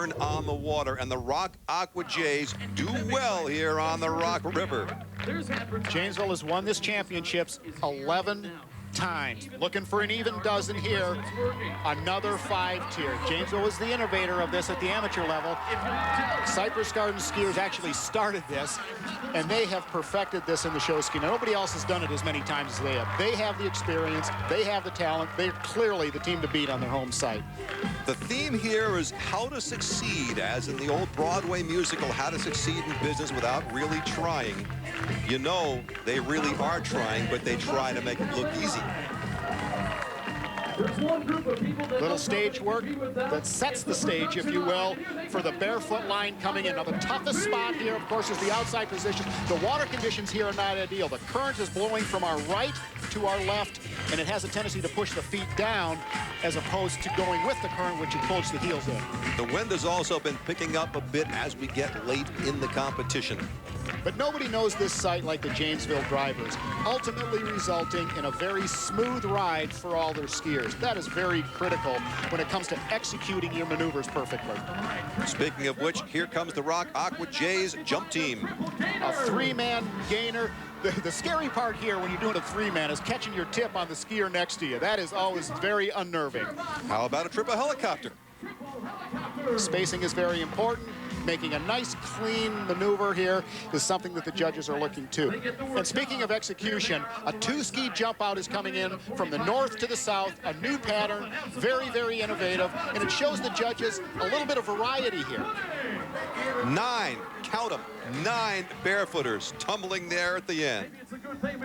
turn on the water, and the Rock Aqua Jays do well here on the Rock River. Janesville has won this championships 11 times. Looking for an even dozen here. Another 5-tier. Janesville was the innovator of this at the amateur level. Cypress Gardens skiers actually started this, and they have perfected this in the show ski. Now, nobody else has done it as many times as they have. They have the experience. They have the talent. They're clearly the team to beat on their home site. The theme here is how to succeed, as in the old Broadway musical, How to Succeed in Business Without Really Trying. You know they really are trying, but they try to make it look easy. Little stage work that sets the stage, if you will, for the barefoot line coming in. Now, the toughest spot here, of course, is the outside position. The water conditions here are not ideal. The current is blowing from our right to our left, and it has a tendency to push the feet down as opposed to going with the current, which it pulls the heels in. The wind has also been picking up a bit as we get late in the competition. But nobody knows this site like the Janesville drivers, ultimately resulting in a very smooth ride for all their skiers. That is very critical when it comes to executing your maneuvers perfectly. Speaking of which, here comes the Rock Aqua Jays jump team. A 3-man gainer. The scary part here when you're doing a 3-man is catching your tip on the skier next to you. That is always very unnerving. How about a triple helicopter? Spacing is very important. Making a nice, clean maneuver here is something that the judges are looking to. And speaking of execution, a 2-ski jump out is coming in from the north to the south, a new pattern, very, very innovative, and it shows the judges a little bit of variety here. 9, count them, 9 barefooters tumbling there at the end.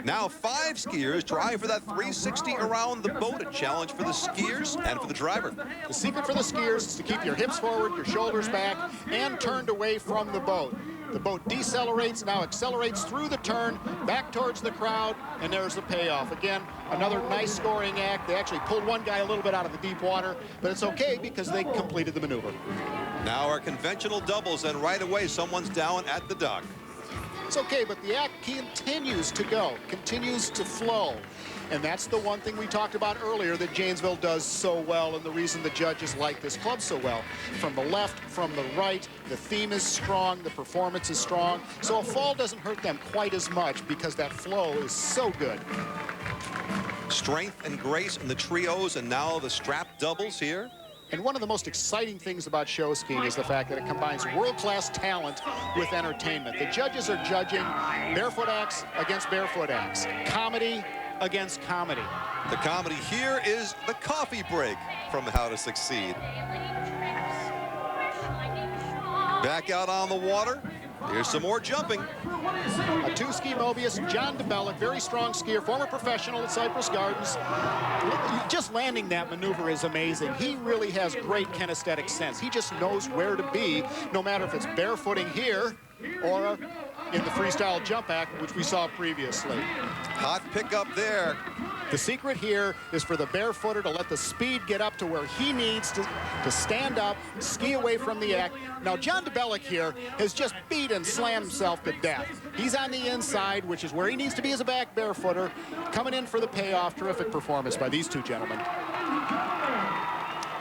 Now 5 skiers trying for that 360 around the boat, a challenge for the skiers and for the driver. The secret for the skiers is to keep your hips forward, your shoulders back, and turned away from the boat. The boat decelerates, now accelerates through the turn, back towards the crowd, and there's the payoff. Again, another nice scoring act. They actually pulled one guy a little bit out of the deep water, but it's okay because they completed the maneuver. Now our conventional doubles, and right away someone's down at the dock. It's okay, but the act continues to go, continues to flow. And that's the one thing we talked about earlier that Janesville does so well, and the reason the judges like this club so well. From the left, from the right, the theme is strong, the performance is strong. So a fall doesn't hurt them quite as much because that flow is so good. Strength and grace in the trios, and now the strap doubles here. And one of the most exciting things about show skiing is the fact that it combines world-class talent with entertainment. The judges are judging barefoot acts against barefoot acts, comedy against comedy. The comedy here is the coffee break from How to Succeed. Back out on the water. Here's some more jumping. A 2-ski Mobius, John DeBellick, very strong skier, former professional at Cypress Gardens. Just landing that maneuver is amazing. He really has great kinesthetic sense. He just knows where to be, no matter if it's barefooting here or in the freestyle jump act, which we saw previously. Hot pickup there. The secret here is for the barefooter to let the speed get up to where he needs to stand up, ski away from the act. Now, John DeBellick here has just beat and slammed himself to death. He's on the inside, which is where he needs to be as a back barefooter. Coming in for the payoff. Terrific performance by these two gentlemen.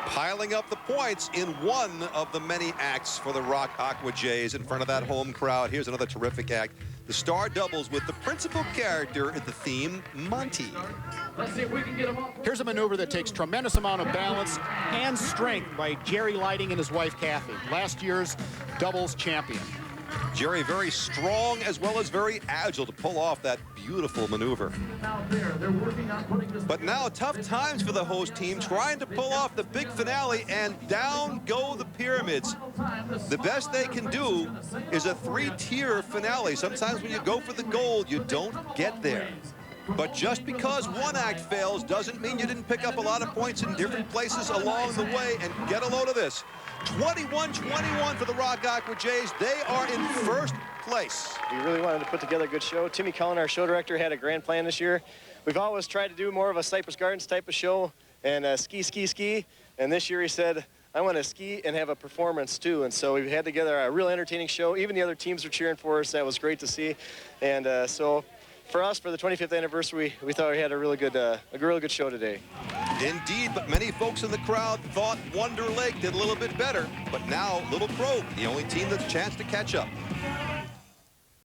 Piling up the points in one of the many acts for the Rock Aqua Jays in front of that home crowd. Here's another terrific act. The star doubles with the principal character in the theme, Monty. Let's see if we can get him up. Here's a maneuver that takes tremendous amount of balance and strength by Jerry Lighting and his wife, Kathy, last year's doubles champion. Jerry very strong as well as very agile to pull off that beautiful maneuver. But now tough times for the host team trying to pull off the big finale, and down go the pyramids. The best they can do is a 3-tier finale. Sometimes when you go for the gold, you don't get there. But just because one act fails doesn't mean you didn't pick up a lot of points in different places along the way. And get a load of this. 21-21 for the Rock Aqua Jays. They are in first place. We really wanted to put together a good show. Timmy Cullen, our show director, had a grand plan this year. We've always tried to do more of a Cypress Gardens type of show and ski, ski, ski. And this year he said, I want to ski and have a performance too. And so we had together a real entertaining show. Even the other teams were cheering for us. That was great to see. And so for us, for the 25th anniversary, we thought we had a really good show today. Indeed, but many folks in the crowd thought Wonder Lake did a little bit better, but now Little Crow, the only team that's a chance to catch up.